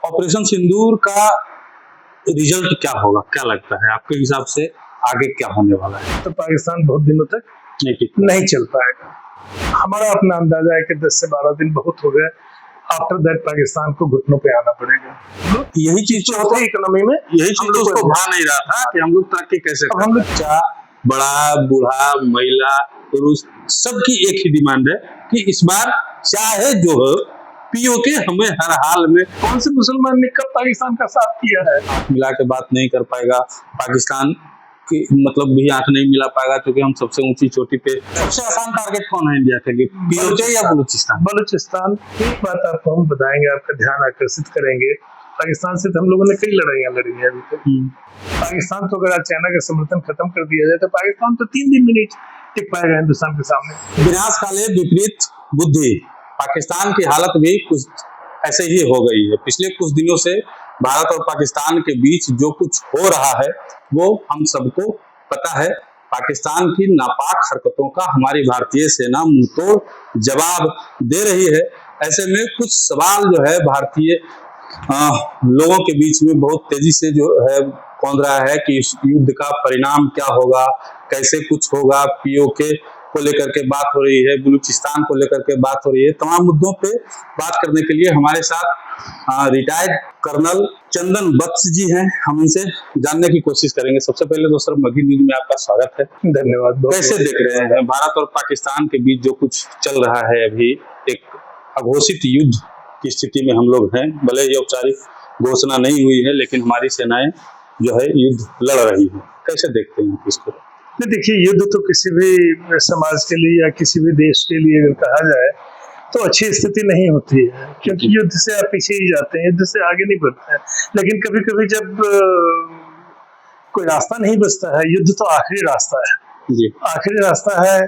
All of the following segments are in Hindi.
ऑपरेशन सिंदूर का रिजल्ट क्या होगा, क्या लगता है आपके हिसाब से आगे क्या होने वाला है? तो पाकिस्तान बहुत दिनों तक नहीं चल पाएगा। हमारा अपना अंदाजा है कि 10 से 12 दिन बहुत हो गए। आफ्टर दैट पाकिस्तान को घुटनों पे आना पड़ेगा। यही चीज जो होता है इकोनॉमी में, यही चीज उसको भा नहीं रहा था कि हम लोग तरक्की कैसे अब हम लोग बच्चा, बड़ा, बूढ़ा, महिला, पुरुष सबकी एक ही डिमांड है कि इस बार चाहे जो हो पीओके हमें हर हाल में। कौन से मुसलमान ने कब पाकिस्तान का साथ किया है? मिला के बात नहीं कर पाएगा पाकिस्तान की, मतलब भी आंख नहीं मिला पाएगा, क्योंकि हम सबसे ऊंची चोटी पे। सबसे आसान टारगेट कौन है इंडिया के लिए, पीओके या बलूचिस्तान? बलूचिस्तान। एक बात आपको हम बताएंगे, आपका ध्यान आकर्षित करेंगे। पाकिस्तान से तो हम लोगों ने कई लड़ाइयां लड़ी हैं अभी तक। पाकिस्तान तो अगर चाइना का समर्थन खत्म कर दिया जाए तो पाकिस्तान तो 3 दिन में नहीं टिक पाएगा हिंदुस्तान के सामने। विनाश काले विपरीत बुद्धि, पाकिस्तान की हालत भी कुछ ऐसे ही हो गई है। पिछले कुछ दिनों से भारत और पाकिस्तान के बीच जो कुछ हो रहा है वो हम सबको पता है। पाकिस्तान की नापाक हरकतों का हमारी भारतीय सेना मुंहतोड़ जवाब दे रही है। ऐसे में कुछ सवाल जो है भारतीय लोगों के बीच में बहुत तेजी से जो है कौंध रहा है कि इस युद्ध का परिणाम क्या होगा, कैसे कुछ होगा। पीओके को लेकर के बात हो रही है, बलूचिस्तान को लेकर के बात हो रही है। तमाम मुद्दों पे बात करने के लिए हमारे साथ रिटायर्ड कर्नल चंदन बख्श जी हैं। हम इनसे जानने की कोशिश करेंगे। सबसे पहले तो सर, मगही न्यूज में आपका स्वागत है। धन्यवाद। कैसे देख रहे हैं भारत और पाकिस्तान के बीच जो कुछ चल रहा है अभी, एक अघोषित युद्ध की स्थिति में हम लोग हैं। भले ही औपचारिक घोषणा नहीं हुई है, लेकिन हमारी सेनाएं जो है युद्ध लड़ रही है। कैसे देखते हैं इसको? देखिए, युद्ध तो किसी भी समाज के लिए या किसी भी देश के लिए अगर कहा जाए तो अच्छी स्थिति नहीं होती है, क्योंकि युद्ध से आप पीछे ही जाते हैं, युद्ध से आगे नहीं बढ़ते हैं। लेकिन कभी कभी जब कोई रास्ता नहीं बचता है, युद्ध तो आखिरी रास्ता है जी। आखिरी रास्ता है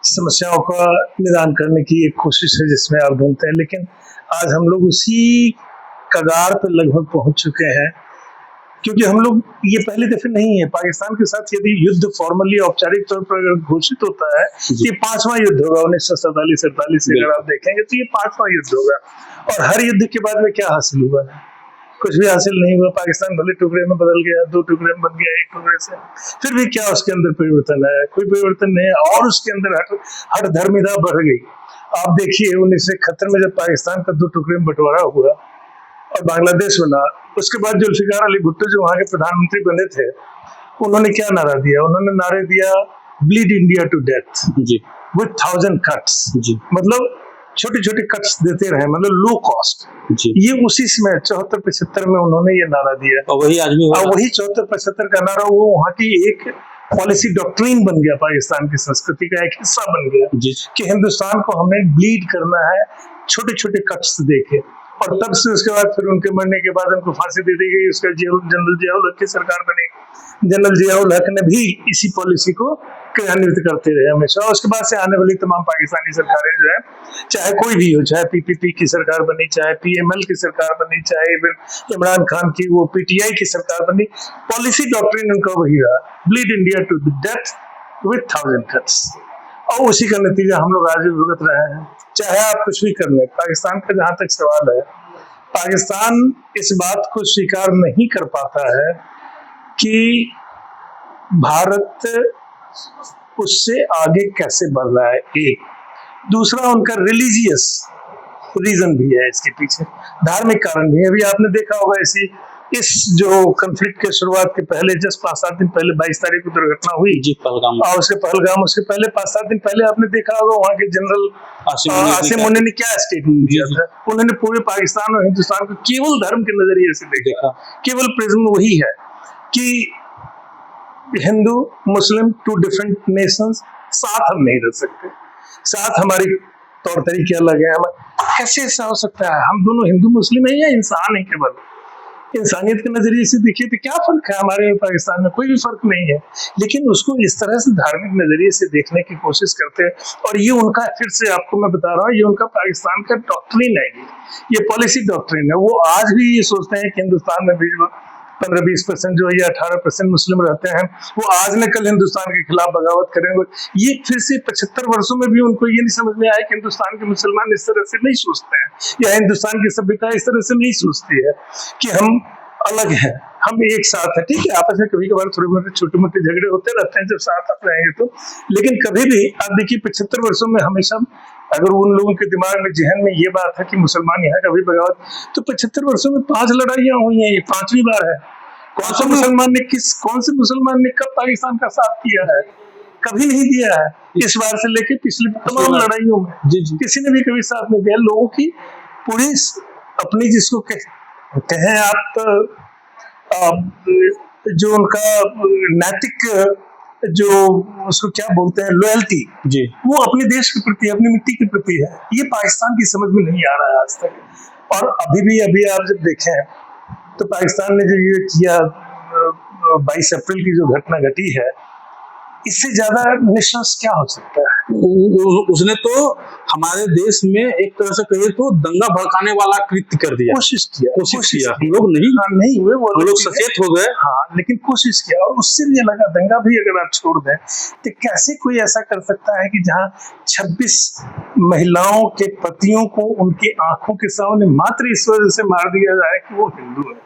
समस्याओं का निदान करने की एक कोशिश है जिसमें आप ढूंढते हैं। लेकिन आज हम लोग उसी कगार पर लगभग पहुंच चुके हैं, क्योंकि हम लोग ये पहली दफे नहीं है। पाकिस्तान के साथ यदि युद्ध फॉर्मली औपचारिक तौर पर अगर घोषित होता है, ये 5वां युद्ध होगा। 1947-48 से अगर आप देखेंगे तो ये 5वां युद्ध होगा। और हर युद्ध के बाद में क्या हासिल हुआ है? कुछ भी हासिल नहीं हुआ। पाकिस्तान भले टुकड़े में बदल गया, 2 टुकड़े में बन गया, 1 टुकड़े से, फिर भी क्या उसके अंदर परिवर्तन है? कोई परिवर्तन नहीं है। और उसके अंदर हर धर्मिता बढ़ गई। आप देखिए 1971 में जब पाकिस्तान का 2 टुकड़े में बंटवारा हुआ और बांग्लादेश बना, उसके बाद जुल्फिकार अली भुट्टो जो वहां के प्रधानमंत्री बने थे, उन्होंने क्या नारा दिया? उन्होंने नारे दिया, bleed India to death with 1000 cuts. मतलब छोटे छोटे कट्स देते रहे, मतलब लो कॉस्ट। ये उसी समय 74-75 में उन्होंने ये नारा दिया, और वही आज भी वही 74-75 का नारा वो वहाँ की एक पॉलिसी डॉक्ट्रिन बन गया, पाकिस्तान की संस्कृति का एक हिस्सा बन गया कि हिंदुस्तान को हमें ब्लीड करना है छोटे छोटे कट्स देके। और तब से उसके बाद फिर उनके मरने के बाद उनको फांसी दे दी गई। उसका जनरल जियाउल हक की सरकार बनी। जनरल जियाउल हक ने भी इसी पॉलिसी को क्रियान्वित करते रहे हमेशा। उसके बाद से आने वाली तमाम पाकिस्तानी सरकारें जो है, चाहे कोई भी हो, चाहे पीपीपी की सरकार बनी, चाहे पीएमएल की सरकार बनी, चाहे इमरान खान की वो पीटीआई की सरकार बनी, पॉलिसी डॉक्ट्रिन उनका वही रहा, bleed India to death with 1000 cuts. और उसी का नतीजा हम लोग आज भी भुगत रहे हैं, चाहे आप कुछ भी कर लें। पाकिस्तान का जहां तक सवाल है, पाकिस्तान इस बात को स्वीकार नहीं कर पाता है कि भारत उससे आगे कैसे बढ़ रहा है। एक दूसरा, उनका रिलीजियस रीजन भी है इसके पीछे, धार्मिक कारण भी है। अभी आपने देखा होगा इस जो कॉन्फ्लिक्ट के शुरुआत के पहले जस्ट 5-7 दिन पहले 22 तारीख को दुर्घटना हुई जी पहलगाम। और उसके पहले 5-7 दिन पहले आपने देखा होगा वहाँ के जनरल आसिम मुनीर ने क्या स्टेटमेंट दिया था। उन्होंने पूरे पाकिस्तान और हिंदुस्तान को केवल धर्म के नजरिए से देखा। केवल प्रिज्म वही है कि हिंदू मुस्लिम 2 डिफरेंट नेशंस, साथ हम नहीं रह सकते, साथ हमारी तौर तरीके अलग है। कैसे ऐसा हो सकता है? हम दोनों हिंदू मुस्लिम है या इंसान है? केवल इंसानियत के नजरिए से देखिए तो क्या फर्क है? हमारे पाकिस्तान में कोई भी फर्क नहीं है, लेकिन उसको इस तरह से धार्मिक नजरिए से देखने की कोशिश करते हैं। और ये उनका, फिर से आपको मैं बता रहा हूँ, ये उनका पाकिस्तान का डॉक्ट्रिन है, ये पॉलिसी डॉक्ट्रिन है। वो आज भी ये सोचते हैं कि हिंदुस्तान में भी 15-20% जो है या 18% मुस्लिम रहते हैं, वो आज न कल हिंदुस्तान के खिलाफ बगावत करेंगे। ये फिर से 75 वर्षों में भी उनको ये नहीं समझ में आया कि हिंदुस्तान के मुसलमान इस तरह से नहीं सोचते हैं या हिंदुस्तान की सभ्यता इस तरह से नहीं सोचती है कि हम अलग हैं, हम एक साथ हैं। ठीक है, आपस में कभी कभार थोड़े मोटे छोटे मोटे झगड़े होते रहते हैं जब साथ आप रहेंगे तो, लेकिन कभी भी आप देखिए 75 वर्षों में हमेशा अगर उन लोगों के दिमाग में जहन में ये बात है कि मुसलमान यहाँ कभी बगावत, तो 75 वर्षों में 5 लड़ाइयां हुई हैं, ये 5वीं बार है। कौन से मुसलमान ने कब पाकिस्तान का साथ किया है? कभी नहीं दिया है। इस बार से लेके पिछले तमाम लड़ाइयों में किसी ने भी कभी साथ नहीं दिया। लोगों की पूरी अपनी जिसको कहें आप जो उनका नैतिक जो उसको क्या बोलते हैं लॉयल्टी जी, वो अपने देश के प्रति अपनी मिट्टी के प्रति है। ये पाकिस्तान की समझ में नहीं आ रहा है आज तक। और अभी आप जब देखें तो पाकिस्तान ने जो ये किया 22 अप्रैल की जो घटना घटी है, इससे ज्यादा निशंस क्या हो सकता है? उसने तो हमारे देश में एक तरह से कहिए तो दंगा भड़काने वाला कृत्य कर दिया। कोशिश किया हम लोग नहीं हुए, वो लोग सचेत हो गए। हाँ, लेकिन कोशिश किया और उससे भी लगा दंगा भी अगर आप छोड़ दें तो कैसे कोई ऐसा कर सकता है कि जहाँ 26 महिलाओं के पतियों को उनकी आंखों के सामने मात्र इस वजह से मार दिया जाए कि वो हिंदू है।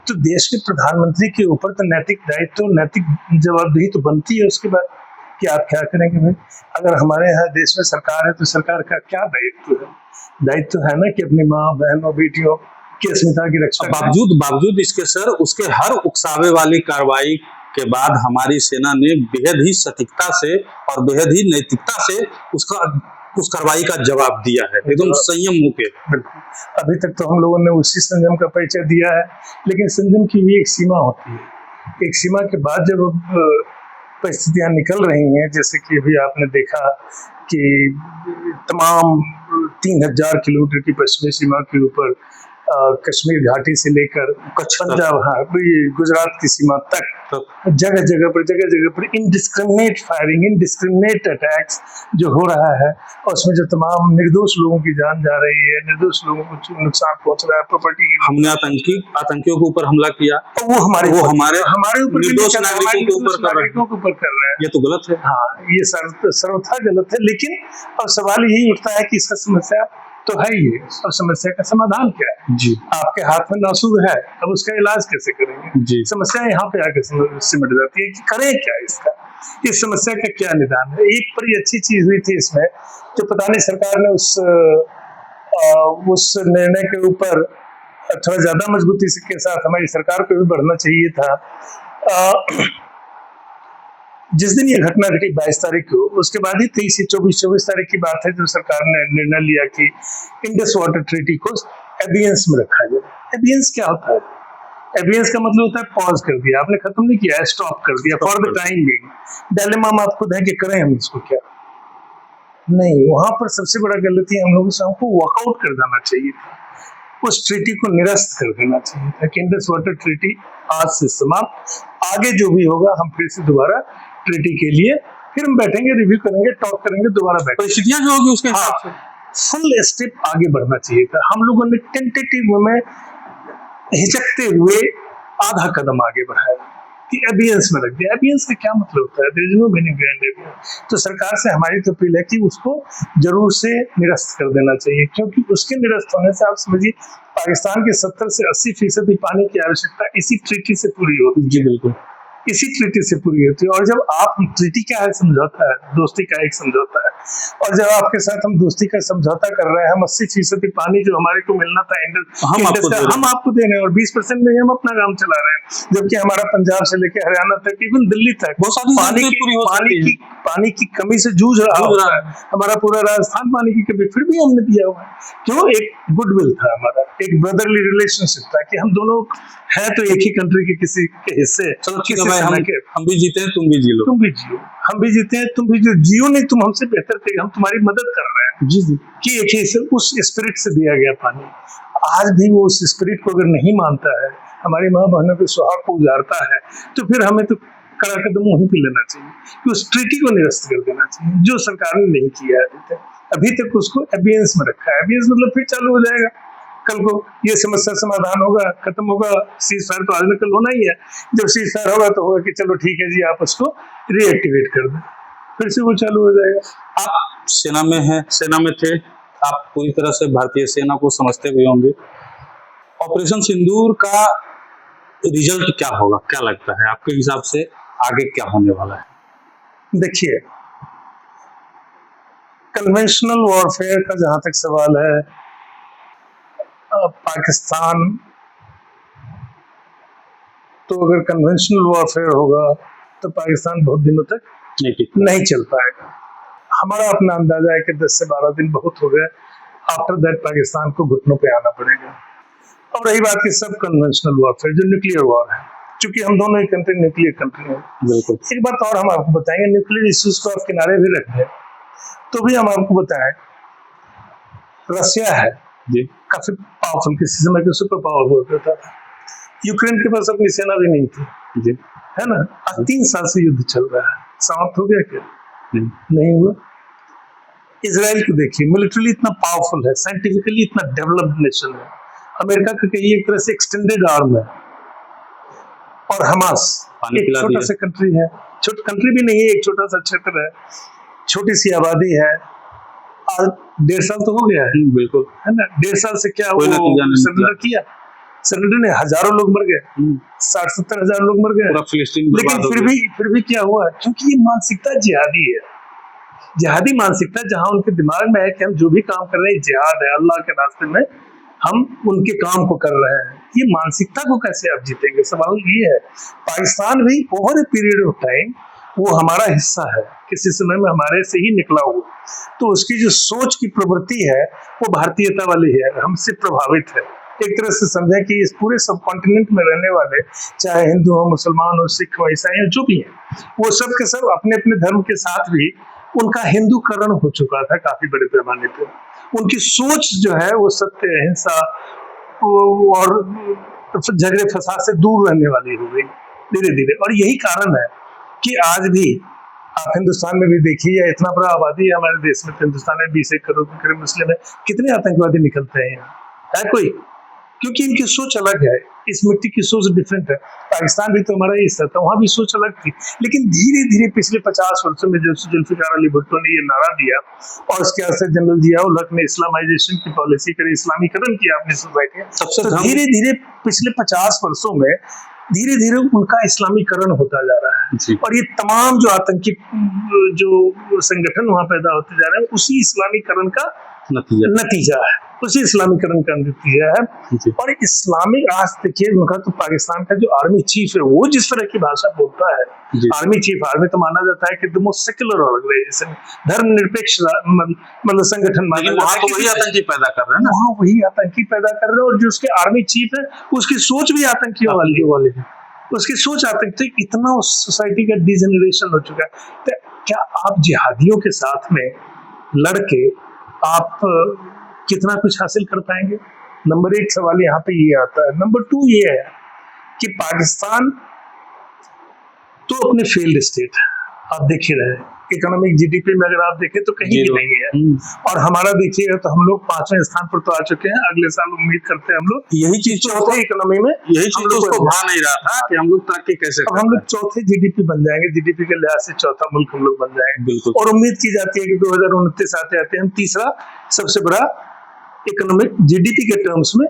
तो देश के प्रधानमंत्री के ऊपर तो नैतिक दायित्व, नैतिक जवाबदेही तो बनती है उसके बाद कि आप क्या करेंगे भाई। अगर हमारे यहाँ देश में सरकार है तो सरकार का क्या दायित्व है? दायित्व है ना कि अपनी माँ बहनों बेटियों की अस्मिता की रक्षा। बावजूद इसके सर उसके हर उकसावे वाली कार्रवाई के बाद हमारी सेना ने बेहद ही सटीकता से और बेहद ही नैतिकता से उस कार्रवाई का जवाब दिया है, एकदम संयम होकर। अभी तक तो हम लोगों ने उसी संयम का परिचय दिया है, लेकिन संयम की भी एक सीमा होती है। एक सीमा के बाद जब परिस्थितियां निकल रही हैं, जैसे कि अभी आपने देखा कि तमाम 3000 किलोमीटर की पश्चिमी सीमा के ऊपर कश्मीर घाटी से लेकर पंजाब, हाँ, गुजरात की सीमा तक जगह जगह पर इनडिस्क्रिमिनेट फायरिंग, इनडिस्क्रिमिनेट अटैक्स जो हो रहा है, और उसमें जो तमाम निर्दोष लोगों की जान जा रही है, निर्दोष लोगों को नुकसान पहुंच रहा है, प्रॉपर्टी। हमने आतंकियों के ऊपर हमला किया और वो हमारे ऊपर निर्दोष नागरिकों के ऊपर कर रहे हैं। ये तो गलत है। हाँ, ये सर्वथा गलत है। लेकिन अब सवाल यही उठता है कि इसका समस्या तो है ही, और समस्या का समाधान क्या है? जी, आपके हाथ में नासूर है, अब उसका इलाज कैसे करेंगे? जी, समस्या यहाँ पे आकर सिमट जाती है कि करें क्या इसका, इस समस्या का क्या निदान है। एक बड़ी अच्छी चीज हुई थी इसमें, जो पता नहीं सरकार ने उस निर्णय के ऊपर थोड़ा ज्यादा मजबूती के साथ हमारी सरकार को भी बढ़ना चाहिए था। जिस दिन ये घटना घटी 22 तारीख को, उसके बाद ही 23-24 तारीख की बात है जब सरकार ने निर्णय लिया कि इंडस वाटर ट्रीटी को एबियंस में रखा जाए। एबियंस क्या होता है? एबियंस का मतलब होता है पॉज कर दिया, आपने खत्म नहीं किया, स्टॉप कर दिया for the time being. Dilemma में आप खुद है कि करें हम इसको क्या? नहीं, वहां पर सबसे बड़ा गलती हम लोगों से, हमको वॉकआउट कर देना चाहिए था, उस ट्रीटी को निरस्त कर देना चाहिए था कि इंडस वाटर ट्रीटी आज से समाप्त, आगे जो भी होगा हम फिर से दोबारा ट्रीटी के लिए फिर हम बैठेंगे, रिव्यू करेंगे, टॉक करेंगे, दोबारा बैठेंगे, परिस्थितियां जो होगी उसके हिसाब से फुल स्टेप आगे बढ़ना चाहिए था। हम लोगों ने टेंटेटिव में हिचकते हुए आधा कदम आगे बढ़ाया कि एबियंस में रख दिया। एबियंस का क्या मतलब होता है? There is no meaning behind abeyance. तो सरकार से हमारी तो अपील है कि उसको जरूर से निरस्त कर देना चाहिए, क्योंकि उसके निरस्त होने से आप समझिए पाकिस्तान के 70 से 80% पानी की आवश्यकता इसी ट्रीटी से पूरी होती है। जी बिल्कुल, इसी ट्रीटी से पूरी होती है। और जब आप ट्रीटी क्या है? समझौता है, दोस्ती का एक समझौता है, और जब आपके साथ हम दोस्ती का समझौता कर रहे हैं, हम 80% पानी जो हमारे को मिलना था हम आपको दे रहे हैं और 20% में हम अपना काम चला रहे हैं, जबकि हमारा पंजाब से लेकर हरियाणा तक, इवन दिल्ली तक बहुत सारी पानी की कमी से जूझ रहा है। हमारा पूरा राजस्थान पानी की कमी, फिर भी हमने दिया हुआ है। क्यों? एक गुडविल था हमारा, एक ब्रदरली रिलेशनशिप था कि हम दोनों है तो एक ही कंट्री के किसी के हिस्से। चलो ठीक है भाई, हम भी जीते हैं, तुम भी जी लो, तुम भी जियो, हम भी जीते हैं, तुम भी जियो नहीं, तुम हमसे बेहतर थे, हम तुम्हारी मदद कर रहे हैं। जी जी, कि एक ही उस स्पिरिट से दिया गया पानी। आज भी वो उस स्पिरिट को अगर नहीं मानता है, हमारी माँ बहनों के सुहाग को उजाड़ता है, तो फिर हमें तो कड़ा कदम वहीं पे लेना चाहिए कि उस ट्रीटी को निरस्त कर देना चाहिए, जो सरकार ने नहीं किया है अभी तक उसको एबियंस में रखा है। एबियंस मतलब फिर चालू हो जाएगा, कल को ये समस्या समाधान होगा, खत्म होगा, सीज फायर तो आज न कल होना ही है। जब सीज फायर होगा तो होगा कि चलो ठीक है जी, आप उसको रीएक्टिवेट कर दें, फिर से वो चालू हो जाएगा। आप सेना में हैं, सेना में थे, आप पूरी तरह से भारतीय सेना को समझते भी होंगे। ऑपरेशन सिंदूर का रिजल्ट क्या होगा, क्या लगता है आपके हिसाब से आगे क्या होने वाला है? देखिए, कन्वेंशनल वॉरफेयर का जहां तक सवाल है, पाकिस्तान तो अगर कन्वेंशनल वॉरफेयर होगा तो पाकिस्तान बहुत दिनों तक नहीं चल पाएगा। हमारा अपना अंदाजा है कि 10 से 12 दिन बहुत हो गए, आफ्टर दैट पाकिस्तान को घुटनों पे आना पड़ेगा। अब रही बात की सब कन्वेंशनल वॉरफेयर जो न्यूक्लियर वॉर है, क्योंकि हम दोनों ही कंट्री न्यूक्लियर कंट्री हैं। बिल्कुल। एक बात और हम आपको बताएंगे, न्यूक्लियर इश्यूज को आप किनारे भी रख दें तो भी हम आपको बताएं, रशिया है जी, काफी पावरफुल, किसी समय के सुपर पावर हुआ करता था। यूक्रेन के पास अपनी सेना भी नहीं थी जी, है ना। आज 3 साल से युद्ध चल रहा है, समाप्त हो गया क्या? नहीं हुआ। इजराइल को देखिए, मिलिट्रीली इतना पावरफुल है, साइंटिफिकली इतना डेवलप्ड नेशन है, अमेरिका का कहीं एक तरह से एक्सटेंडेड आर्म है। और हमास एक छोटा सा कंट्री है, छोटा कंट्री भी नहीं है, एक छोटा सा क्षेत्र है, छोटी सी आबादी है। आज 1.5 साल तो हो गया है, बिल्कुल है ना। 1.5 साल से क्या कोई नतीजा नहीं सरेंडर किया? सरेंडर ने हजारों लोग मर गए, 60-70 हजार लोग मर गए, लेकिन फिर भी क्या हुआ? क्योंकि ये मानसिकता जिहादी है, जिहादी मानसिकता, जहां उनके दिमाग में है कि हम जो भी काम कर रहे हैं जिहाद है, अल्लाह के रास्ते में हम उनके काम को कर रहे हैं। ये मानसिकता को कैसे आप जीतेंगे? सवाल ये है। पाकिस्तान भी over a period of time वो हमारा हिस्सा है, किसी समय में हमारे से ही निकला हुआ, तो उसकी जो सोच की प्रवृत्ति है वो भारतीयता वाली है, हमसे प्रभावित है। एक तरह से समझें कि इस पूरे सब कॉन्टिनेंट में रहने वाले, चाहे हिंदू हो, मुसलमान हो, सिख हो, ईसाई हो, जो भी है, वो सब के सब अपने अपने धर्म के साथ भी उनका हिंदूकरण हो चुका था काफी बड़े पैमाने पर। उनकी सोच जो है वो सत्य, अहिंसा और झगड़े फसाद से दूर रहने वाली हो गई धीरे धीरे। और यही कारण है कि आज भी आप हिंदुस्तान में भी देखिए, या इतना बड़ा आबादी है हमारे देश में, तो हिंदुस्तान में 20 करोड़ के करीब मुस्लिम है, कितने आतंकवादी निकलते हैं यहाँ? है कोई? क्योंकि इनकी सोच अलग है, इस मिट्टी की सोच डिफरेंट है। पाकिस्तान भी तो हमारा हिस्सा था, वहां भी सोच अलग थी, लेकिन धीरे धीरे पिछले 50 वर्षों में जब जुल्फिकार अली भुट्टो ने ये नारा दिया और उसके बाद से जनरल जियाउल हक ने इस्लामाइजेशन की पॉलिसी करी, इस्लामीकरण किया अपनी सोसाइटी, तो धीरे धीरे पिछले 50 वर्षों में धीरे धीरे उनका इस्लामीकरण होता जा रहा है। और ये तमाम जो आतंकी जो संगठन वहां पैदा होते जा रहे हैं, उसी इस्लामीकरण का नतीजा है, उसी इस्लामीकरण का नतीजा है। और इस्लामिक, आज देखिए उनका तो पाकिस्तान का जो आर्मी चीफ है वो जिस तरह की भाषा बोलता है, आर्मी चीफ, आर्मी तो माना जाता है कि द मोस्ट सेक्युलर ऑर्गेनाइजेशन, धर्मनिरपेक्ष मतलब संगठन माना जाता है। वही आतंकी पैदा कर रहे हैं ना, वहाँ वही आतंकी पैदा कर रहे हैं। और जो उसके आर्मी चीफ है उसकी सोच भी आतंकियों वाली है, उसकी सोच आतंक, तो इतना उस सोसाइटी का डिजेनरेशन हो चुका है। तो क्या आप जिहादियों के साथ में लड़के आप कितना कुछ हासिल कर पाएंगे? नंबर 1 सवाल यहाँ पे ये आता है। नंबर 2 ये है कि पाकिस्तान तो अपने फेल्ड स्टेट है, आप देख ही रहे हैं, इकोनॉमिक जीडीपी में अगर आप देखें तो कहीं भी नहीं है। और हमारा देखिएगा तो हम लोग 5वें स्थान पर तो आ चुके हैं, अगले साल उम्मीद करते हैं हम लोग यही चीज चौथे इकोनॉमी में, यही चीज उसको भा नहीं रहा था कि हम लोग तरक्की कैसे, अब हम लोग चौथे जीडीपी बन जाएंगे, जीडीपी के लिहाज से चौथा मुल्क हम लोग बन जाएंगे। और उम्मीद की जाती है कि 2029 आते आते हम तीसरा सबसे बड़ा इकोनॉमिक जीडीपी के टर्म्स में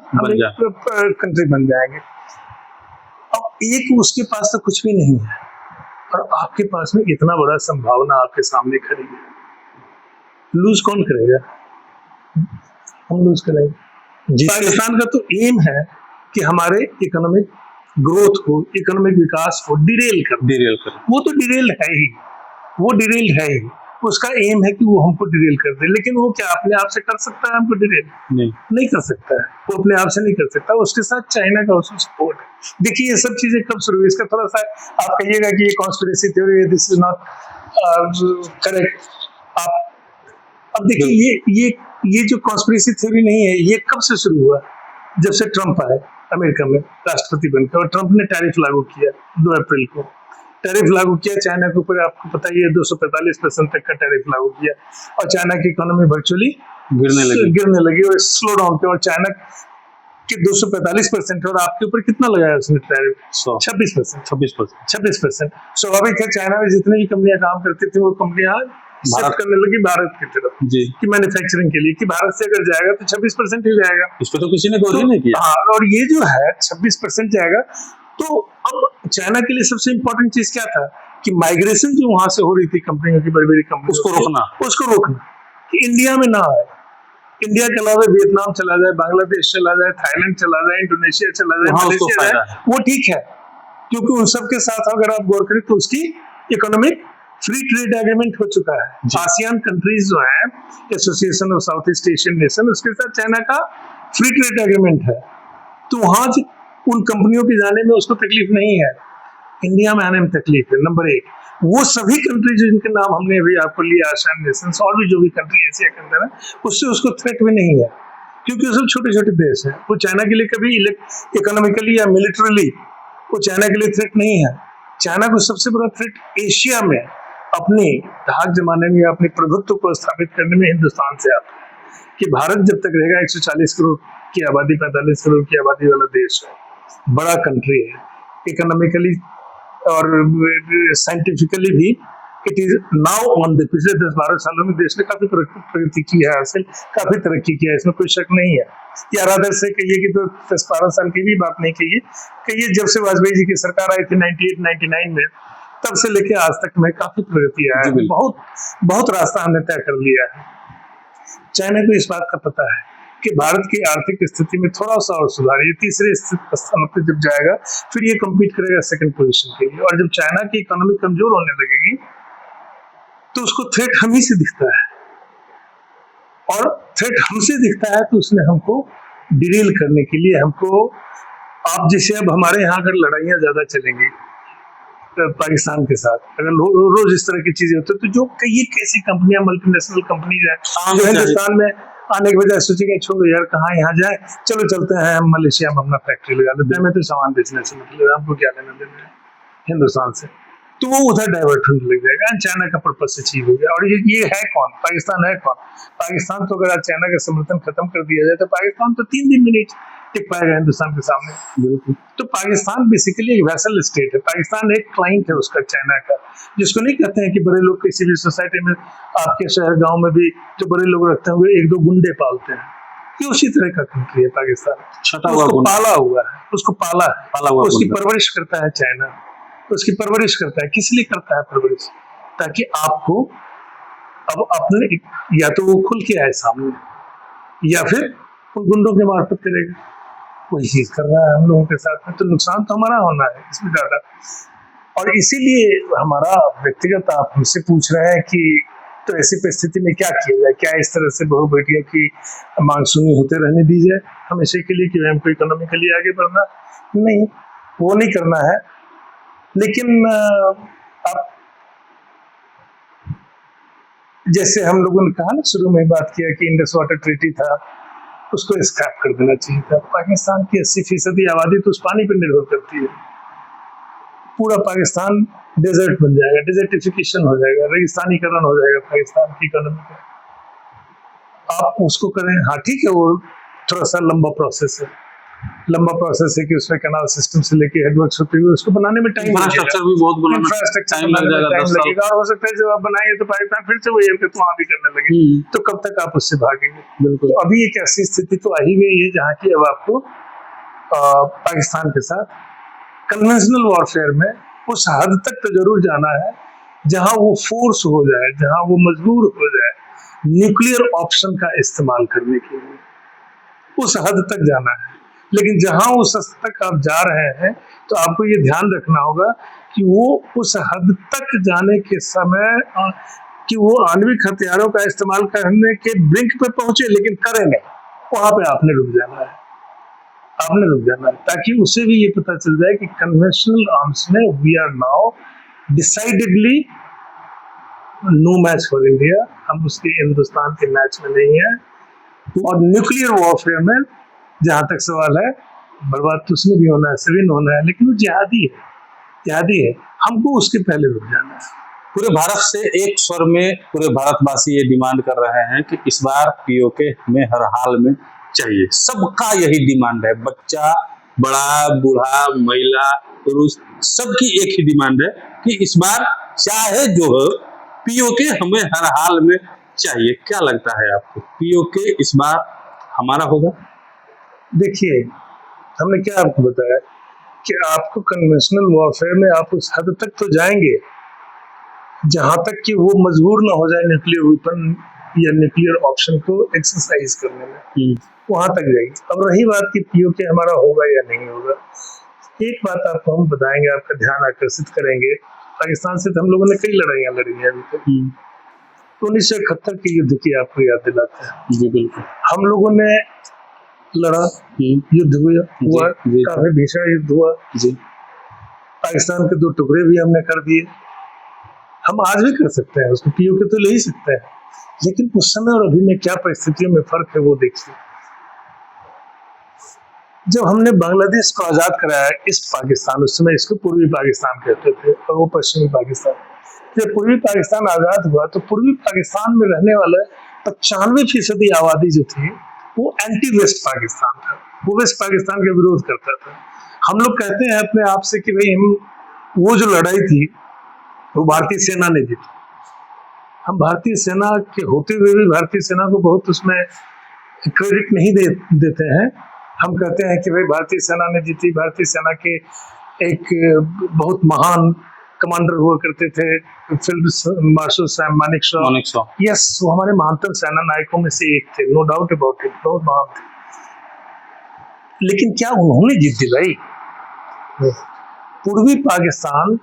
कंट्री बन जाएंगे। अब एक उसके पास तो कुछ भी नहीं है और आपके पास में इतना बड़ा संभावना आपके सामने खड़ी है, लूज कौन करेगा? हम लूज करेंगे। पाकिस्तान का तो एम है कि हमारे इकोनॉमिक ग्रोथ को, इकोनॉमिक विकास को डिरेल कर, वो तो डिरेल है ही, वो डिरेल है ही, उसका एम है कि वो हमको डिरेल कर दे। लेकिन वो क्या अपने आप से कर सकता है हमको डिरेल? नहीं कर सकता है, वो अपने आप से नहीं कर सकता। उसके साथ चाइना का उसको सपोर्ट है। देखिए ये सब चीजें कब शुरू हुई, इसका थोड़ा सा आप कहिएगा कि ये कॉन्स्पिरेसी थ्योरी है, दिस इज नॉट करेक्ट। आप देखिए ये जो कॉन्स्पिरेसी थ्योरी नहीं है, ये कब से शुरू हुआ? जब से ट्रंप आए अमेरिका में राष्ट्रपति बनकर, और ट्रंप ने टैरिफ लागू किया 2 अप्रैल को, टैरिफ लागू किया चाइना के ऊपर। आपको पता ही है 245% तक का टैरिफ लागू किया और चाइना की इकोनॉमी वर्चुअली गिरने लगी और स्लो डाउन किया। और चाइना कि 245% और आपके ऊपर कितना लगाया उसने टैरिफ? 26%। 26%। स्वाभाविक है, चाइना में जितनी भी कंपनियां काम करती थी वो कंपनियां शिफ्ट करने लगी भारत की तरफ जी। कि मैन्युफैक्चरिंग के लिए, कि भारत से अगर जाएगा तो 26% ही जाएगा। इस पर तो किसी ने गौर ही नहीं किया। हाँ, और ये जो है 26% जाएगा, तो अब चाइना के लिए सबसे इम्पोर्टेंट चीज क्या था कि माइग्रेशन जो वहां से हो रही थी कंपनियों की, बड़ी बड़ी कंपनी, उसको रोकना कि इंडिया में ना आए। इंडिया के अलावा वियतनाम चला जाए, बांग्लादेश चला जाए, थाईलैंड चला जाए, इंडोनेशिया चला जाए, मलेशिया जाए, वो ठीक है, क्योंकि उन सब के साथ अगर आप गौर करें तो उसकी इकोनॉमिक फ्री ट्रेड एग्रीमेंट हो चुका है। आसियान कंट्रीज जो है, association of south east Asian nation, उसके साथ चाइना का फ्री ट्रेड एग्रीमेंट है, तो वहां उन कंपनियों के जाने में उसको तकलीफ नहीं है, इंडिया में आने में तकलीफ है। नंबर 1, वो सभी कंट्री जिनके नाम हमने अभी आपको लिया, आसियान नेशंस और भी जो भी कंट्री एशिया के अंदर है, उससे उसको थ्रेट भी नहीं है, क्योंकि वो सब छोटे छोटे देश हैं। वो चाइना के लिए कभी इकोनॉमिकली या मिलिट्रली वो चाइना के लिए थ्रेट नहीं है। चाइना को सबसे बड़ा थ्रेट एशिया में अपने धाक जमाने में, अपने प्रभुत्व को स्थापित करने में हिंदुस्तान से आता है, कि भारत जब तक रहेगा 140 करोड़ की आबादी, 45 करोड़ की आबादी वाला देश है, बड़ा कंट्री है, इकोनॉमिकली और साइंटिफिकली भी it is now on the. पिछले 10-12 सालों में देश ने काफी प्रगति की है, हासिल काफी तरक्की की है, इसमें कोई शक नहीं है। या रादर से कहिए कि तो 10-12 साल की भी बात नहीं कहिए, जब से वाजपेयी जी की सरकार आई थी 98-99 में, तब से लेके आज तक में काफी प्रगति है, बहुत रास्ता हमने तय कर लिया है। चाइना को इस बात का पता है कि भारत की आर्थिक स्थिति में थोड़ा सा और सुधार, ये तीसरे स्थान पर जब जाएगा फिर ये कम्पीट करेगा सेकंड पोजीशन के लिए, और जब चाइना की इकोनॉमी कमजोर होने लगेगी तो उसको थ्रेट हम ही से दिखता है, और थ्रेट हमसे दिखता है तो उसने हमको डिरेल करने के लिए, हमको, आप जैसे अब हमारे यहाँ अगर लड़ाइयाँ ज्यादा चलेंगी पाकिस्तान के साथ, अगर रोज इस तरह की चीजें होती है, तो जो कई कैसी कंपनियां, मल्टीनेशनल कंपनीज हैं जो हिंदुस्तान में आने के बजाय सोचेंगे छोड़ो यार कहाँ यहाँ जाए, चलो चलते हैं हम मलेशिया में अपना फैक्ट्री लगा लेते हैं, हमें तो सामान बेचने से मतलब, हमको क्या लेना देना है हिंदुस्तान से, तो वो उधर डाइवर्ट होने लग जाएगा। चाइना का पर्पस अचीव हो गया। और ये है कौन? पाकिस्तान है कौन? पाकिस्तान तो अगर आज चाइना का समर्थन खत्म कर दिया जाए तो पाकिस्तान तो 3 दिन भी नहीं टिक पाएगा हिंदुस्तान के सामने। बिल्कुल। तो पाकिस्तान बेसिकली एक वैसल स्टेट है, पाकिस्तान एक क्लाइंट है उसका चाइना का, जिसको नहीं कहते हैं कि बड़े लोग किसी भी सोसाइटी में, आपके शहर गांव में भी जो बड़े लोग रखते हैं 1-2 गुंडे पालते हैं, ये उसी तरह का कंट्री है पाकिस्तान। उसको पाला हुआ है, उसको पाला है, उसकी परवरिश करता है चाइना, उसकी परवरिश करता है। किस लिए करता है परवरिश? ताकि आपको अब अपने, या तो वो खुल के आए सामने या फिर उन गुंडों के मार्फत करेगा, वही चीज कर रहा है हम लोगों के साथ में, तो नुकसान तो हमारा होना है इसमें ज्यादा। और इसीलिए हमारा व्यक्तिगत, आप हमसे पूछ रहे हैं कि तो ऐसी परिस्थिति में क्या किया जाए, क्या इस तरह से बहु बेटियों की मांग सुनी होते रहने दी जाए हमेशा के लिए कि हमको इकोनॉमिकली आगे बढ़ना? नहीं, वो नहीं करना है। लेकिन आप जैसे हम लोगों ने कहा ना, शुरू में बात किया कि इंडस वाटर ट्रीटी था, उसको स्क्रैप कर देना चाहिए था। पाकिस्तान की 80% आबादी तो उस पानी पर निर्भर करती है, पूरा पाकिस्तान डेजर्ट बन जाएगा, डेजर्टिफिकेशन हो जाएगा, रेगिस्तानीकरण हो जाएगा पाकिस्तान की इकोनॉमी का। आप उसको करें, हाँ ठीक है, वो थोड़ा सा लंबा प्रोसेस है कि उसमें कैनाल सिस्टम से लेके हेडवर्क्स होते हुए उसको बनाने में टाइम लगेगा, इंफ्रास्ट्रक्चर भी बहुत बनाना टाइम लग जाएगा, 10 साल। और हो सकता है जब आप बनाएंगे तो पाकिस्तान फिर से वही हरकत वहां भी करने लगे, तो कब तक आप उससे भागेंगे? बिल्कुल। तो अभी एक ऐसी स्थिति तो आ ही गई है जहाँ की अब आपको पाकिस्तान के साथ कन्वेंशनल वॉरफेयर में उस हद तक तो जरूर जाना है जहां वो फोर्स हो जाए, जहां वो मजबूर हो जाए न्यूक्लियर ऑप्शन का इस्तेमाल करने के लिए, उस हद तक जाना है। लेकिन जहां उस हद तक आप जा रहे हैं तो आपको ये ध्यान रखना होगा कि वो उस हद तक जाने के समय कि वो आणविक हथियारों का इस्तेमाल करने के ब्रिंक पे पहुंचे लेकिन करें नहीं, वहां पे आपने रुक जाना है, ताकि उसे भी ये पता चल जाए कि कन्वेंशनल आर्म्स में we are now decidedly no match for India, हम उसके हिंदुस्तान के मैच में नहीं है। और न्यूक्लियर वॉरफेयर में जहां तक सवाल है, बर्बाद तो उसने भी होना है, सभी ने होना है, लेकिन वो जिहादी है, हमको उसके पहले रुक जाना है। पूरे भारत से एक स्वर में पूरे भारतवासी ये डिमांड कर रहे हैं कि इस बार पीओके में हर हाल में चाहिए, सबका यही डिमांड है, बच्चा, बड़ा, बूढ़ा, महिला, पुरुष, सबकी एक ही डिमांड है कि इस बार चाहे जो हो पीओके हमें हर हाल में चाहिए। क्या लगता है आपको, पीओके इस बार हमारा होगा? देखिए, हमने क्या आपको बताया कि आपको कन्वेंशनल वॉरफेयर में आप उस हद तक तो जाएंगे जहां तक कि वो मजबूर ना हो जाए न्यूक्लियर वेपन या न्यूक्लियर ऑप्शन को एक्सरसाइज करने में, वहां तक जाएगी। अब रही बात कि पीओके हमारा होगा या नहीं होगा, एक बात आपको हम बताएंगे, आपका ध्यान आकर्षित करेंगे। पाकिस्तान से तो हम लोगों ने कई लड़ाइयां लड़ी हैं अभी तक। 1971 के युद्ध की आपको याद दिलाते हैं। जी बिल्कुल। हम लोगों ने लड़ा, युद्ध हुआ, काफी भीषण युद्ध हुआ जी। पाकिस्तान के 2 टुकड़े भी हमने कर दिए। हम आज भी कर सकते हैं उसको, पीओके तो ले ही सकते हैं, लेकिन उस समय और अभी में क्या परिस्थितियों में फर्क है वो देखिए। जब हमने बांग्लादेश को आजाद कराया, ईस्ट पाकिस्तान, उस समय इसको पूर्वी पाकिस्तान कहते थे और वो पश्चिमी पाकिस्तान, जब पूर्वी पाकिस्तान आजाद हुआ तो पूर्वी पाकिस्तान में रहने वाले 95% आबादी जो थी वो एंटी वेस्ट पाकिस्तान था, वो वेस्ट पाकिस्तान का विरोध करता था। हम लोग कहते हैं अपने आप से कि भाई हम, वो जो लड़ाई थी वो भारतीय सेना ने जीती। हम भारतीय सेना के होते हुए भी भारतीय सेना को बहुत उसमें क्रेडिट नहीं देते हैं। हम कहते हैं कि भाई भारतीय सेना ने जीती, भारतीय सेना के एक बहुत महान कमांडर हुआ करते थे field marshal Sam Manekshaw. Yes, वो हमारे महानतम सेना नायकों में से एक थे, नो डाउट अबाउट इट, बहुत महान थे। लेकिन क्या उन्होंने जीत दिलाई? पूर्वी पाकिस्तान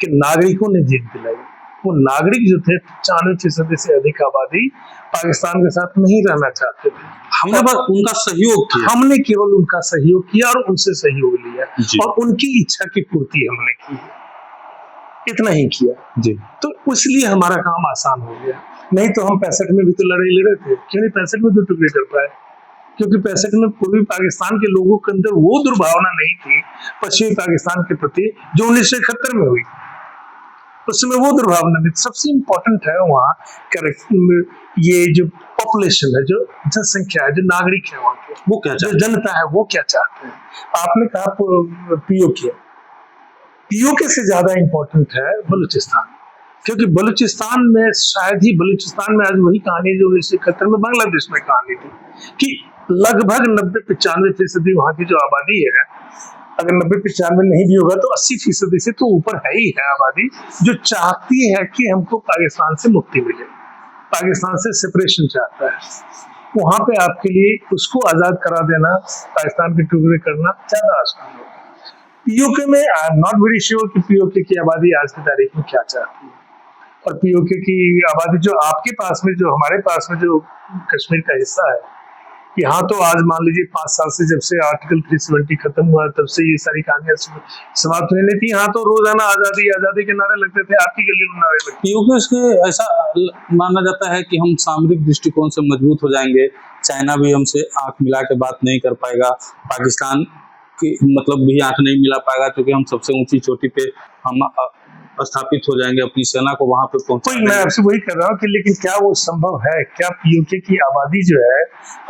के नागरिकों ने जीत दिलाई। वो नागरिक जो थे 95% से अधिक आबादी पाकिस्तान के साथ नहीं रहना चाहते थे। हमने बस उनका सहयोग किया, हमने केवल उनका सहयोग किया और उनसे सहयोग लिया और उनकी इच्छा की पूर्ति हमने की, इतना ही किया जी। तो इसलिए हमारा काम आसान हो गया। नहीं तो हम 65 में भी तो लड़ाई लड़े थे, क्यों नहीं 65 में 2 टुकड़े कर पाए? क्योंकि 65 में पूर्वी पाकिस्तान के लोगों के अंदर वो दुर्भावना नहीं थी पश्चिमी पाकिस्तान के प्रति जो 1971 में हुई। उस समय वो दुर्भावना नहीं। सबसे इम्पोर्टेंट है वहाँ ये जो पॉपुलेशन है, जो जनसंख्या है, जो नागरिक है वहाँ के, वो क्या जो जनता है वो क्या चाहते हैं। आपने कहा पीओके से ज्यादा इम्पोर्टेंट है बलूचिस्तान, क्योंकि बलूचिस्तान में शायद ही बलूचिस्तान में आज वही कहानी जो 1971 में बांग्लादेश में कहानी थी कि लगभग 90-95% वहाँ की जो आबादी है, अगर 90-95 नहीं भी होगा तो 80% से तो ऊपर है ही है आबादी, जो चाहती है कि हमको पाकिस्तान से मुक्ति मिले, पाकिस्तान से सेपरेशन चाहता है। वहां पे आपके लिए उसको आजाद करा देना, पाकिस्तान के टुकड़े करना ज्यादा आसान होगा। पीओके में I am not very sure कि पीओके की आबादी आज की तारीख में क्या चाहती है, और पीओके की आबादी जो आपके पास में, जो हमारे पास में जो कश्मीर का हिस्सा है, यहाँ तो आज मान लीजिए 5 साल से जब से आर्टिकल 370 खत्म हुआ तब से ये सारी कहानियां समाप्त होने थी। यहाँ तो रोजाना आजादी आजादी के नारे लगते थे, आपकी गली में नारे लगते। क्योंकि उसके ऐसा माना जाता है कि हम सामरिक दृष्टिकोण से मजबूत हो जाएंगे, चाइना भी हमसे आंख मिला के बात नहीं कर पाएगा, पाकिस्तान की मतलब भी आंख नहीं मिला पाएगा, क्योंकि हम सबसे ऊंची चोटी पे हम स्थापित हो जाएंगे, अपनी सेना को वहां पे पहुंचा। मैं आपसे वही कर रहा हूँ कि लेकिन क्या वो संभव है? क्या पीओके की आबादी जो है,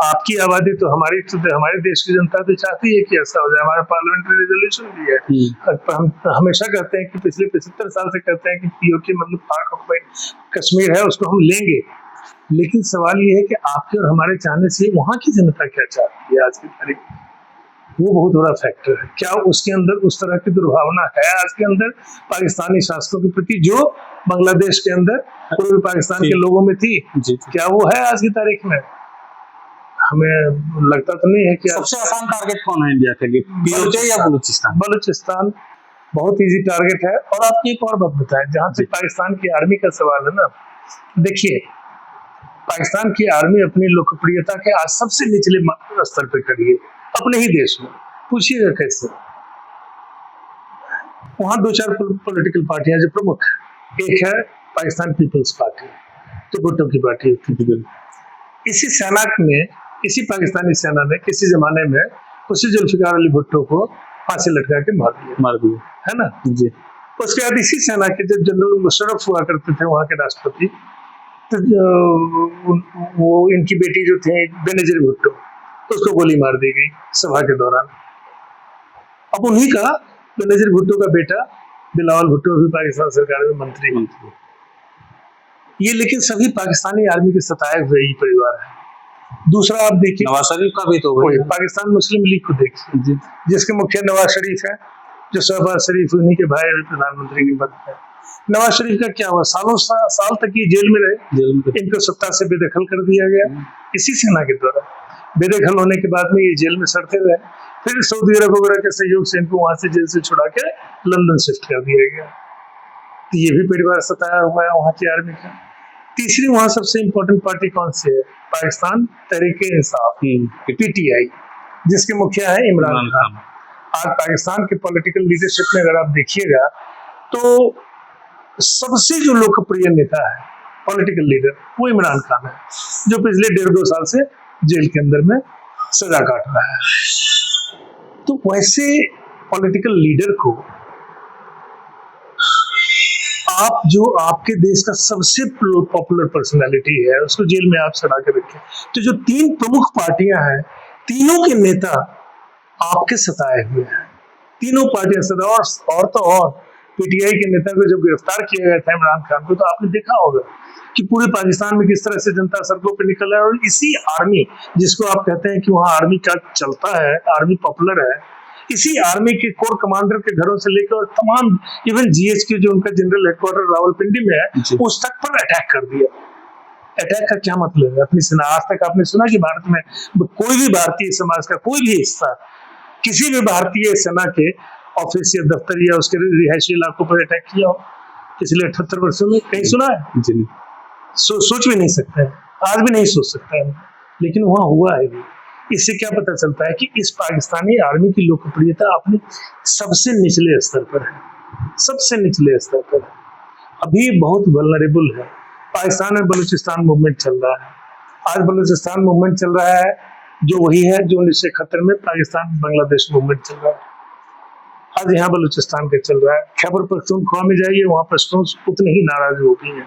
आपकी आबादी तो हमारे देश की जनता तो चाहती है कि ऐसा हो जाए, हमारा पार्लियामेंट्री रेजोल्यूशन भी है। हम हमेशा कहते हैं कि पिछले 75 साल से कहते हैं कि पीओके मतलब पाक ऑक्युपाइड कश्मीर है, उसको हम लेंगे। लेकिन सवाल ये है कि आपके और हमारे चाहने से वहां की जनता क्या चाहती है आज की तारीख में, वो बहुत बड़ा फैक्टर है। क्या उसके अंदर उस तरह की दुर्भावना है आज के अंदर पाकिस्तानी शासकों के प्रति जो बांग्लादेश के अंदर पूर्वी पाकिस्तान के लोगों में थी? क्या वो है आज की तारीख में? हमें लगता तो नहीं है कि सबसे आसान टारगेट कौन है इंडिया के लिए, पीओके या बलूचिस्तान? बलूचिस्तान बहुत इजी टारगेट है। और आपकी एक और बात बताएं, जहां से पाकिस्तान की आर्मी का सवाल है ना, देखिए पाकिस्तान की आर्मी अपनी लोकप्रियता के आज सबसे निचले स्तर पर खड़ी है अपने ही देश में। पूछिएगा कैसे? वहां 2-4 पॉलिटिकल पार्टियां जो प्रमुख है, एक है पाकिस्तान पीपल्स पार्टी, जो भुट्टो की पार्टी है। इसी सेना में, इसी पाकिस्तानी सेना ने किसी जमाने में उसी जुल्फिकार अली भुट्टो को फांसी लटका के मार दिया, है ना जी। उसके बाद इसी सेना के जब जनरल मुशर्रफ हुआ करते थे वहां के राष्ट्रपति, तो वो इनकी बेटी जो थे बेनजीर भुट्टो, उसको गोली मार दी गई सभा के दौरान। अब उन्हीं का बेनजीर भुट्टो का बेटा बिलावल भुट्टो भी पाकिस्तान सरकार में मंत्री है। ये लेकिन सभी पाकिस्तानी आर्मी के सताए हुए ही परिवार है। दूसरा आप देखिए नवाज शरीफ का भी तो वही पाकिस्तान मुस्लिम लीग को देखिए, जिसके मुखिया नवाज शरीफ है, जो शहबाज शरीफ उन्हीं के भाई प्रधानमंत्री के पद है। नवाज शरीफ का क्या हुआ, साल तक ये जेल में रहे, इनको सत्ता से बेदखल कर दिया गया इसी सेना के द्वारा। बेदखल होने के बाद में ये जेल में सड़ते रहे, फिर सऊदी अरब वगैरह के सहयोग से इनको वहां से जेल से छुड़ा के लंदन शिफ्ट कर दिया गया। तो ये भी परिवार सताया हुआ है वहां की आर्मी का। तीसरी वहां सबसे इम्पोर्टेंट पार्टी कौन सी है, पाकिस्तान तहरीक इंसाफ PTI, जिसके मुखिया है इमरान खान। आज पाकिस्तान के पॉलिटिकल लीडरशिप में अगर आप देखिएगा तो सबसे जो लोकप्रिय नेता है पॉलिटिकल लीडर वो इमरान खान है, जो पिछले 1.5-2 साल से जेल के अंदर में सजा काट रहा है। तो वैसे पॉलिटिकल लीडर को आप जो आपके देश का सबसे पॉपुलर पर्सनालिटी है उसको जेल में आप सड़ा के रखें। तो जो 3 प्रमुख पार्टियां हैं, तीनों के नेता आपके सताए हुए हैं, तीनों पार्टियां सदा। और तो और PTI के नेता को जब गिरफ्तार किया गया था इमरान खान को, तो आपने देखा होगा कि पूरे पाकिस्तान में किस तरह से जनता सड़कों पर निकल है। और इसी आर्मी, जिसको आप कहते हैं कि वहाँ आर्मी का चलता है, आर्मी पॉपुलर है, इसी आर्मी के कोर कमांडर के घरों से लेकर तमाम इवन GHQ जो उनका जनरल हेडक्वार्टर रावलपिंडी में है उस तक पर अटैक कर दिया। अटैक का क्या मतलब है, अपनी सेना। आज तक आपने सुना कि भारत में कोई भी भारतीय समाज का कोई भी हिस्सा किसी भी भारतीय सेना के ऑफिस या दफ्तर या उसके रिहायशी इलाकों पर अटैक किया हो पिछले 78 वर्षों में? कहीं सुना है? जी सोच भी नहीं सकते हैं, आज भी नहीं सोच सकते हैं, लेकिन वहां हुआ है। इससे क्या पता चलता है कि इस पाकिस्तानी आर्मी की लोकप्रियता अपने सबसे निचले स्तर पर है, सबसे निचले स्तर पर है। अभी बहुत वल्नरेबल है। पाकिस्तान में बलूचिस्तान मूवमेंट चल रहा है। आज बलूचिस्तान मूवमेंट चल रहा है जो वही है जो 1971 में पाकिस्तान बांग्लादेश मूवमेंट चल रहा है। आज यहाँ बलूचिस्तान का चल रहा है। खैबर पख्तूनख्वा में जाइए, वहाँ पश्तून उतने ही नाराज हो गए हैं।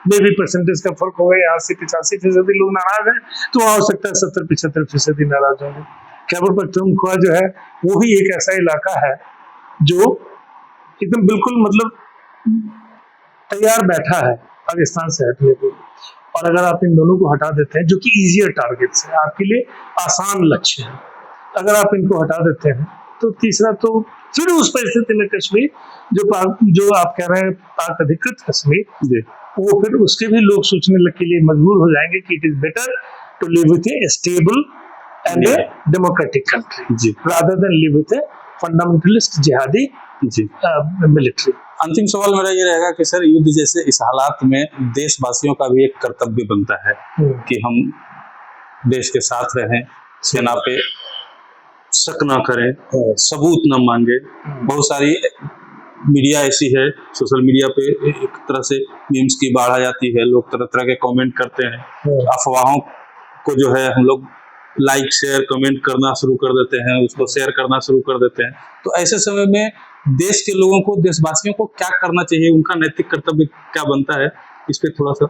में भी परसेंटेज का फर्क होगा, यहाँ से 85% लोग नाराज हैं, तो वहाँ हो सकता है 70-75% नाराज होंगे। खैबर पख्तूनख्वा जो है वो भी एक ऐसा इलाका है जो एकदम बिल्कुल मतलब तैयार बैठा है पाकिस्तान से हटने को। और अगर आप इन दोनों को हटा देते हैं, जो कि इजियर टारगेट्स है, आपके लिए आसान लक्ष्य है, अगर आप इनको हटा देते हैं तो तीसरा तो फिर उस परिस्थिति में कश्मीर जो आप कह रहे हैं पाक अधिकृत कश्मीर, वो फिर उसके भी लोग सोचने के लिए मजबूर हो जाएंगे कि it is better to live with a stable and a democratic country rather than live with a fundamentalist जिहादी मिलिट्री। अंतिम सवाल मेरा ये रहेगा कि सर, युद्ध जैसे इस हालात में देशवासियों का भी एक कर्तव्य बनता है कि हम देश के साथ रहें, सेना पे शक ना करें, सबूत ना मांगे। बहुत सारी मीडिया ऐसी है, सोशल मीडिया पे एक तरह से मीम्स की बाढ़ आ जाती है, लोग तरह तरह के कमेंट करते हैं, अफवाहों को जो है हम लोग लाइक शेयर कमेंट करना शुरू कर देते हैं, उसको शेयर करना शुरू कर देते हैं। तो ऐसे समय में देश के लोगों को, देशवासियों को क्या करना चाहिए, उनका नैतिक कर्तव्य क्या बनता है, इस पे थोड़ा सा।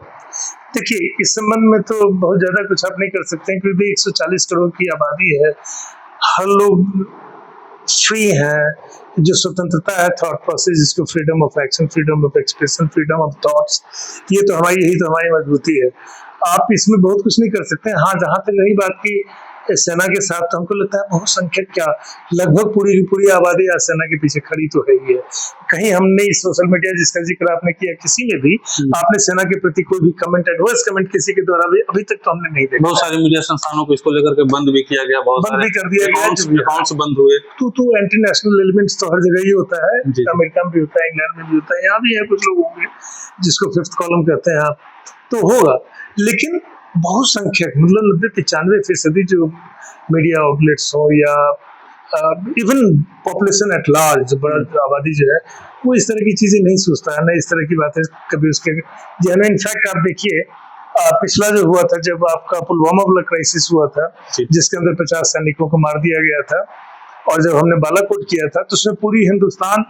देखिए, इस संबंध में तो बहुत ज्यादा कुछ आप नहीं कर सकते हैं, क्योंकि 140 करोड़ की आबादी है, हर लोग फ्री है। जो स्वतंत्रता है थॉट प्रोसेस, जिसको freedom of action, freedom of expression, freedom of thoughts, ये तो यही तो हमारी मजबूती है। आप इसमें बहुत कुछ नहीं कर सकते। हाँ, जहां तक रही बात की सेना के साथ, तो हमको लगता है बहुसंख्यक क्या लगभग पूरी की पूरी आबादी आज सेना के पीछे खड़ी तो है ही है। कहीं हमने इस सोशल मीडिया जिसका जिक्र आपने किया, किसी में भी आपने सेना के प्रति कोई भी कमेंट, एडवर्स कमेंट किसी के द्वारा भी अभी तक तो हमने नहीं देखा। बहुत सारे मीडिया संस्थानों को इसको लेकर के बंद भी किया गया, बंद भी कर दिया गया, अकाउंट्स बंद हुए। तो इंटरनेशनल एलिमेंट्स तो हर जगह ही होता है, अमेरिका में भी होता है, इंग्लैंड में भी होता है, यहाँ भी है कुछ लोग होंगे जिसको फिफ्थ कॉलम कहते हैं आप, तो होगा। लेकिन बहुसंख्यक मतलब 90-95% जो मीडिया आउटलेट्स हो या इवन पॉपुलेशन एट लार्ज, बड़ा आबादी जो है, वो इस तरह की चीजें नहीं सोचता है, ना इस तरह की बातें कभी उसके जहन। इनफैक्ट आप देखिए, पिछला जो हुआ था, जब आपका पुलवामा वाला क्राइसिस हुआ था, जिसके अंदर 50 सैनिकों को मार दिया गया था, और जब हमने बालाकोट किया था, तो उसमें पूरी हिंदुस्तान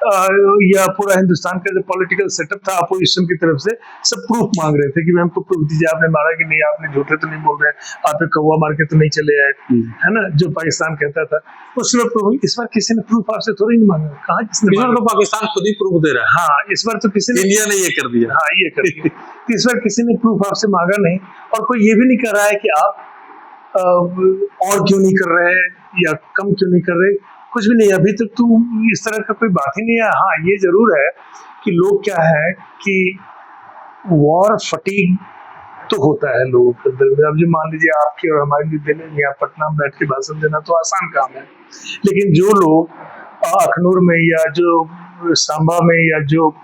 या पूरा हिंदुस्तान का जो पॉलिटिकल सेटअप था अपोजिशन की तरफ से, सब प्रूफ मांग रहे थे कि भाई हमको प्रूफ दीजिए, आपने मारा कि नहीं, आपने झूठे तो नहीं बोल रहे, आप एक कौवा मार के तो नहीं चले आए, है ना, जो पाकिस्तान कहता था। उसमें प्रूफ, इस बार किसी ने प्रूफ आपसे थोड़ी नहीं मांगा, कहाँ किसने इस बार तो पाकिस्तान खुद ही प्रूफ दे रहा है। हाँ, इस बार तो किसी ने, इंडिया ने ये कर दिया। हाँ, ये कर दिया। तो इस बार किसी ने प्रूफ आपसे मांगा नहीं, और कोई ये भी नहीं कर रहा है कि आप और क्यों नहीं कर रहे हैं या कम क्यों नहीं कर रहे, कुछ भी नहीं। अभी तक तो इस तरह का कोई बात ही नहीं है। हाँ, ये जरूर है कि लोग क्या है कि वॉर फटीग तो होता है लोगों के अंदर में। अब जो मान लीजिए आपके और हमारे लिए दिल्ली या पटना में बैठ के भाषण देना तो आसान काम है, लेकिन जो लोग अखनूर में या जो सांबा में या जो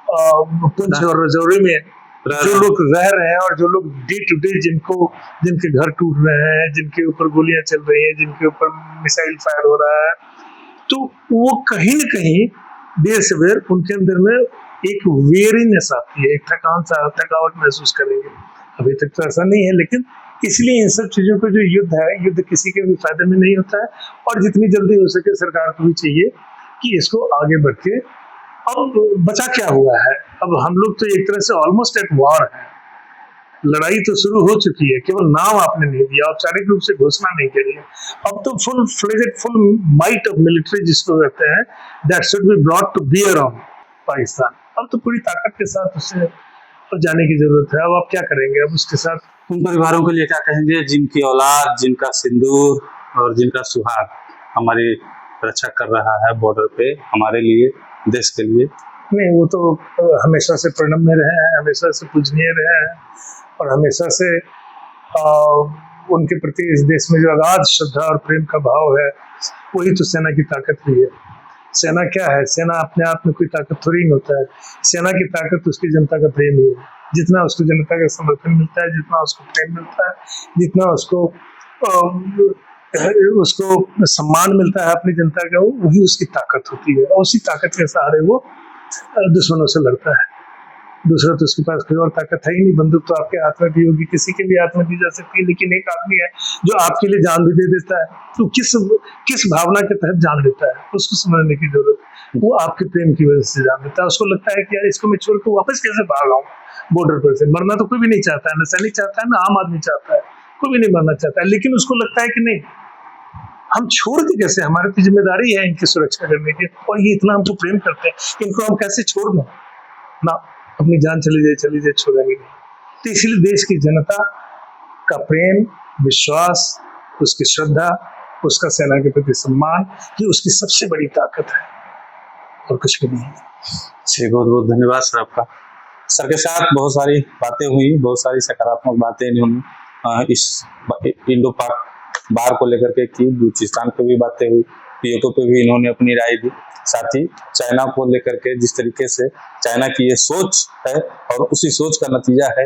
पुंछ और राजौरी में जो लोग रह रहे हैं और जो लोग डे टू डे जिनके घर टूट रहे हैं, जिनके ऊपर गोलियां चल रही हैं, जिनके ऊपर मिसाइल फायर हो रहा है, तो वो कहीं न कहीं देर से देर उनके अंदर में एक वेरीनेस आती है, एक थकावट महसूस करेंगे। अभी तक तो ऐसा नहीं है, लेकिन इसलिए इन सब चीजों को, जो युद्ध है, युद्ध किसी के भी फायदे में नहीं होता है, और जितनी जल्दी हो सके सरकार को भी चाहिए कि इसको आगे बढ़ के, अब बचा क्या हुआ है, अब हम लोग तो एक तरह से ऑलमोस्ट एट वॉर है। लड़ाई तो शुरू हो चुकी है, केवल नाम आपने नहीं दिया, औपचारिक रूप से घोषणा नहीं करी है। अब तो full fledged, full might of military जिसको कहते हैं, that should be brought to bear on Pakistan. अब तो पूरी ताकत के साथ उसे जाने की जरूरत है। अब आप क्या करेंगे अब उसके साथ? उन परिवारों के लिए क्या कहेंगे जिनकी औलाद, जिनका सिंदूर और जिनका सुहाग हमारी रक्षा कर रहा है बॉर्डर पे, हमारे लिए, देश के लिए? नहीं, वो तो हमेशा से प्रणम्य रहे हैं, हमेशा से पूजनीय रहे हैं, और हमेशा से उनके प्रति इस देश में जो अगाध श्रद्धा और प्रेम का भाव है, वही तो सेना की ताकत भी है। सेना क्या है? सेना अपने आप में कोई ताकत थोड़ी नहीं होता है। सेना की ताकत उसकी जनता का प्रेम ही है। जितना उसको जनता का समर्थन मिलता है, जितना उसको प्रेम मिलता है, जितना उसको सम्मान मिलता है अपनी जनता का, वही उसकी ताकत होती है, और उसी ताकत के सहारे वो दुश्मनों से लड़ता है। दूसरा तो उसके पास कोई और ताकत है ही नहीं। बंदूक तो आपके हाथ में भी होगी, किसी के भी हाथ में दी जा सकती है, लेकिन एक आदमी है जो आपके लिए जान भी दे देता है, तो किस भावना के तहत जान देता है, उसको समझने की जरूरत है। वो आपके प्रेम की वजह से जान देता है। उसको लगता है कि यार इसको मैं छोड़ के वापस कैसे भाग आऊं बॉर्डर पर से। मरना तो कोई भी नहीं चाहता है, ना सैनिक चाहता है, ना आम आदमी चाहता है, कोई भी नहीं मरना चाहता है, लेकिन उसको लगता है कि नहीं, हम छोड़ के कैसे, हमारी तो जिम्मेदारी है इनकी सुरक्षा करने की, और ये इतना हमको प्रेम करते हैं, इनको हम कैसे छोड़ दें ना, अपनी जान चली जाए छोड़ेंगे नहीं। तो इसलिए देश की जनता का प्रेम, विश्वास, उसकी श्रद्धा, उसका सेना के प्रति सम्मान, ये उसकी सबसे बड़ी ताकत है, और कुछ भी नहीं है। जी, बहुत बहुत धन्यवाद सर आपका। सर के साथ बहुत सारी बातें हुई, बहुत सारी सकारात्मक बातें इन्होंने इस इंडो पाक बार को लेकर के की, बलूचिस्तान पे भी बातें हुई, पीओके पे भी इन्होंने अपनी राय दी। साथ ही चाइना को लेकर के जिस तरीके से चाइना की ये सोच है, और उसी सोच का नतीजा है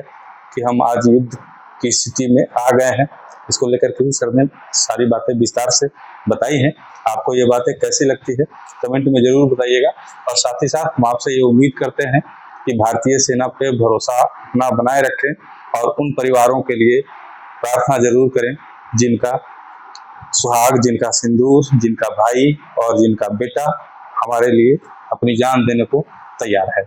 कि हम आज युद्ध की स्थिति में आ गए हैं, इसको लेकर के भी सर ने सारी बातें विस्तार से बताई हैं। आपको ये बातें कैसी लगती है कमेंट में जरूर बताइएगा, और साथ ही साथ हम आपसे ये उम्मीद करते हैं कि भारतीय सेना पे भरोसा अपना बनाए रखें, और उन परिवारों के लिए प्रार्थना जरूर करें जिनका सुहाग, जिनका सिंदूर, जिनका भाई और जिनका बेटा हमारे लिए अपनी जान देने को तैयार है।